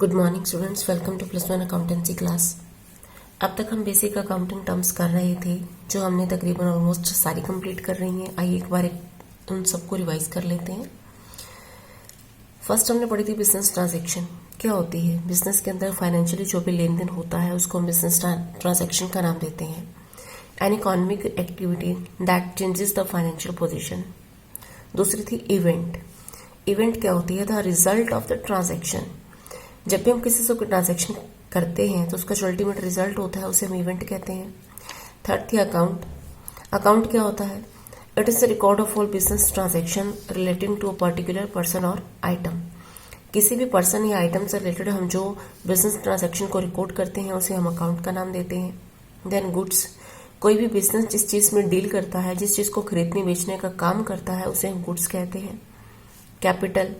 Good morning students, welcome two plus one accountancy class. अब तक हम बेसिक अकाउंटिंग टर्म्स कर रहे थे जो हमने तकरीबन ऑलमोस्ट सारी कंप्लीट कर रही हैं। आइए एक बार उन सबको रिवाइज कर लेते हैं। फर्स्ट हमने पढ़ी थी बिजनेस ट्रांजैक्शन क्या होती है। बिजनेस के अंदर फाइनेंशियली जो भी लेन देन होता है उसको हम बिजनेस ट्रांजैक्शन का नाम देते हैं। An economic activity that changes the financial position. दूसरी थी इवेंट। इवेंट क्या होती है? The result of the transaction. जब भी हम किसी से कोई ट्रांजैक्शन करते हैं तो उसका जो अल्टीमेट रिजल्ट होता है उसे हम इवेंट कहते हैं। थर्ड थी अकाउंट। अकाउंट क्या होता है? It is the record of all business transaction relating to a particular person और आइटम। किसी भी पर्सन या आइटम से रिलेटेड हम जो बिजनेस ट्रांजैक्शन को रिकॉर्ड करते हैं उसे हम अकाउंट का नाम देते हैं। Then goods. कोई भी बिजनेस जिस चीज में डील करता है, जिस चीज को खरीदने बेचने का काम करता है उसे हम गुड्स कहते हैं। Capital,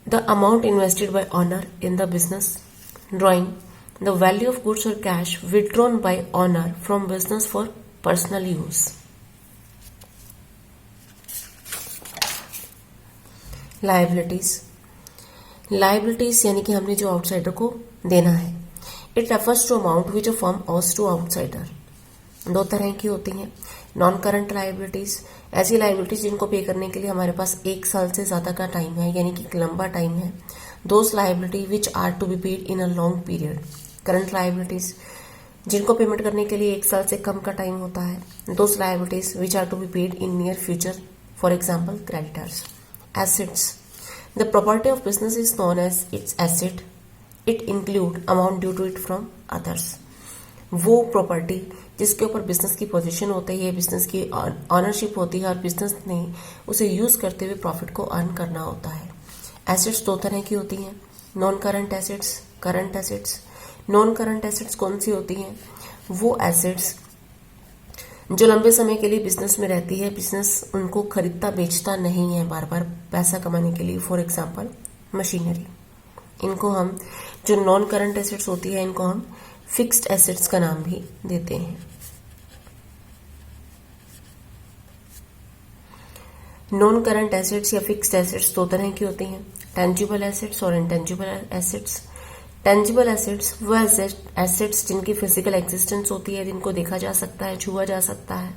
the amount invested by owner in the business. Drawing, the value of goods or cash withdrawn by owner from business for personal use. Liabilities. Liabilities यानी कि हमने जो आउटसाइडर को देना है। It refers to amount which a firm owes to outsider. दो तरह की होती हैं। नॉन करंट लाइबिलिटीज, ऐसी लाइबिलिटीज जिनको पे करने के लिए हमारे पास 1 साल से ज्यादा का टाइम है, यानी कि एक लंबा टाइम है। Those liability which are to be paid in a long period. Current liabilities, जिनको पेमेंट करने के लिए 1 साल से कम का टाइम होता है। Those liabilities which are to be paid in near future, for example creditors. Assets, the property of business is known as its asset. It include amount due to it from others. वो property जिसके ऊपर business की position होती है, business की ownership होती है और बिजनेस ने उसे यूज करते हुए प्रॉफिट को अर्न करना होता है। एसेट्स दो तरह की होती हैं, non current assets, current assets. Non current assets कौन सी होती हैं? वो एसेट्स जो लंबे समय के लिए बिजनेस में रहती है, बिजनेस उनको खरीदता बेचता नहीं है बार बार पैसा कमाने के लिए, फॉर एग्जाम्पल मशीनरी। इनको हम, जो नॉन करंट एसेट्स होती है, इनको हम फिक्स्ड एसेट्स का नाम भी देते हैं। नॉन करंट एसेट्स या फिक्स्ड एसेट्स दो तरह की होती हैं, टेंजिबल एसेट्स और इनटेंजिबल एसेट्स। टेंजिबल एसेट्स वो एसेट्स जिनकी फिजिकल एग्जिस्टेंस होती है, जिनको देखा जा सकता है, छुआ जा सकता है।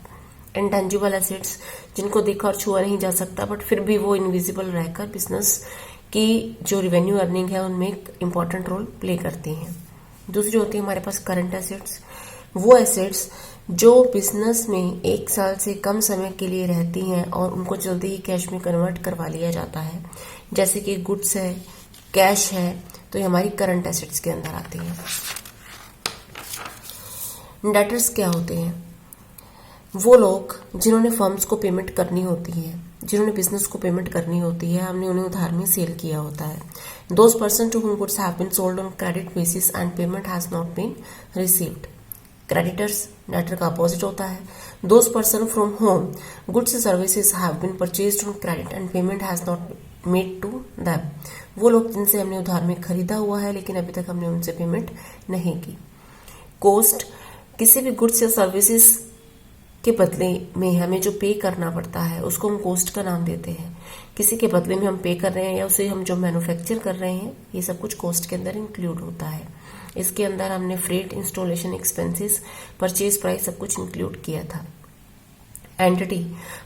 इनटेंजिबल एसेट्स जिनको देखा और छुआ नहीं जा सकता बट फिर भी वो इनविजिबल रहकर बिजनेस की जो रेवेन्यू अर्निंग है उनमें एक इंपॉर्टेंट रोल प्ले करती हैं। दूसरी होती है हमारे पास करंट एसेट्स। वो एसेट्स जो बिजनेस में 1 साल से कम समय के लिए रहती हैं और उनको जल्दी ही कैश में कन्वर्ट करवा लिया जाता है, जैसे कि गुड्स है, कैश है, तो ये हमारी करंट एसेट्स के अंदर आती है। डेटर्स क्या होते हैं? वो लोग जिन्होंने फर्म्स को पेमेंट करनी होती है, जिन्होंने बिजनेस को पेमेंट करनी होती है, हमने उन्हें उधार में सेल किया होता है। Those person to whom goods have been sold on credit basis and payment has not been received. Creditors debtor का अपोजिट होता है। Those person from whom goods services have been purchased on credit and payment has not made to them. वो लोग जिनसे हमने उधार में खरीदा हुआ है लेकिन अभी तक हमने उनसे पेमेंट नहीं की। कोस्ट, किसी भी गुड्स या सर्विसेज के बदले में हमें जो पे करना पड़ता है उसको हम कोस्ट का नाम देते हैं। किसी के बदले में हम पे कर रहे हैं या उसे हम जो मैन्युफैक्चर कर रहे हैं, ये सब कुछ कोस्ट के अंदर इंक्लूड होता है। इसके अंदर हमने freight, installation expenses, purchase price सब कुछ इंक्लूड किया था। Entity,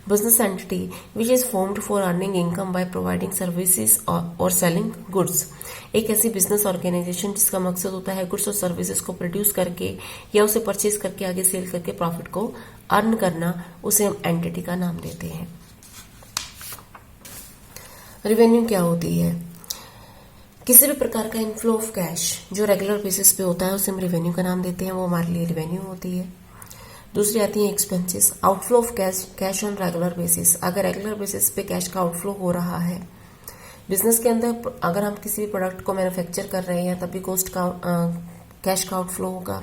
business entity which is formed for earning income by providing services और सेलिंग गुड्स। एक ऐसी बिजनेस ऑर्गेनाइजेशन जिसका मकसद होता है गुड्स और सर्विसेज को प्रोड्यूस करके या उसे परचेज करके आगे सेल करके प्रॉफिट को अर्न करना, उसे हम एंटिटी का नाम देते हैं। रेवेन्यू क्या होती है? किसी भी प्रकार का इनफ्लो ऑफ कैश जो रेगुलर बेसिस पे होता है उसे हम रेवेन्यू का नाम देते हैं, वो हमारे लिए रेवेन्यू होती है। दूसरी आती है expenses. Outflow of cash on regular basis. अगर रेगुलर बेसिस पे कैश का आउटफ्लो हो रहा है बिजनेस के अंदर, अगर हम किसी भी प्रोडक्ट को मैन्युफैक्चर कर रहे हैं तभी कोस्ट का कैश का आउटफ्लो होगा।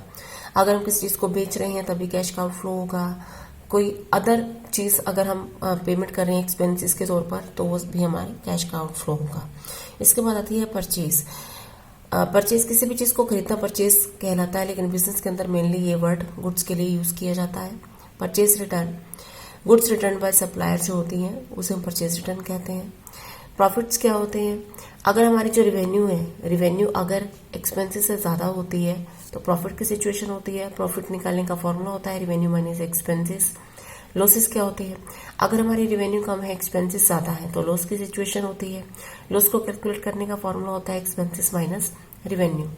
अगर हम किसी चीज को बेच रहे हैं तभी कैश का आउटफ्लो होगा। कोई अदर चीज अगर हम पेमेंट कर रहे हैं एक्सपेंसेस के तौर पर तो वो भी हमारे कैश का आउटफ्लो होगा। इसके बाद आती है परचेज। परचेज किसी भी चीज को खरीदना परचेज कहलाता है, लेकिन बिजनेस के अंदर मेनली ये वर्ड गुड्स के लिए यूज किया जाता है। Purchase return, goods return by supplier जो होती हैं उसे हम परचेज रिटर्न कहते हैं। प्रॉफिट्स क्या होते हैं? अगर हमारी जो रिवेन्यू है, रिवेन्यू अगर एक्सपेंसेस से ज़्यादा होती है तो प्रॉफिट की सिचुएशन होती है। प्रॉफिट निकालने का फॉर्मूला होता है रिवेन्यू माइनस एक्सपेंसेस। लॉसेस क्या होती है? अगर हमारी रिवेन्यू कम है, एक्सपेंसेस ज़्यादा है तो लॉस की सिचुएशन होती है। लॉस को कैलकुलेट करने का फॉर्मूला होता है एक्सपेंसेस माइनस रिवेन्यू।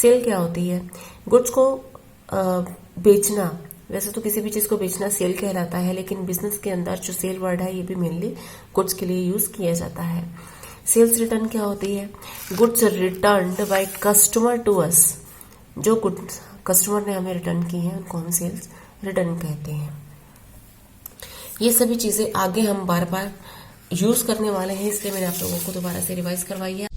सेल क्या होती है? गुड्स को बेचना। वैसे तो किसी भी चीज़ को बेचना सेल कहलाता है, लेकिन बिजनेस के अंदर जो सेल वर्ड है ये भी मेनली गुड्स के लिए यूज किया जाता है। सेल्स रिटर्न क्या होती है? Goods returned by customer to us. जो गुड्स कस्टमर ने हमें रिटर्न की हैं उनको हम सेल्स रिटर्न कहते हैं। ये सभी चीजें आगे हम बार बार यूज करने वाले हैं, इसलिए मैंने आप लोगों को दोबारा से रिवाइज करवाई है।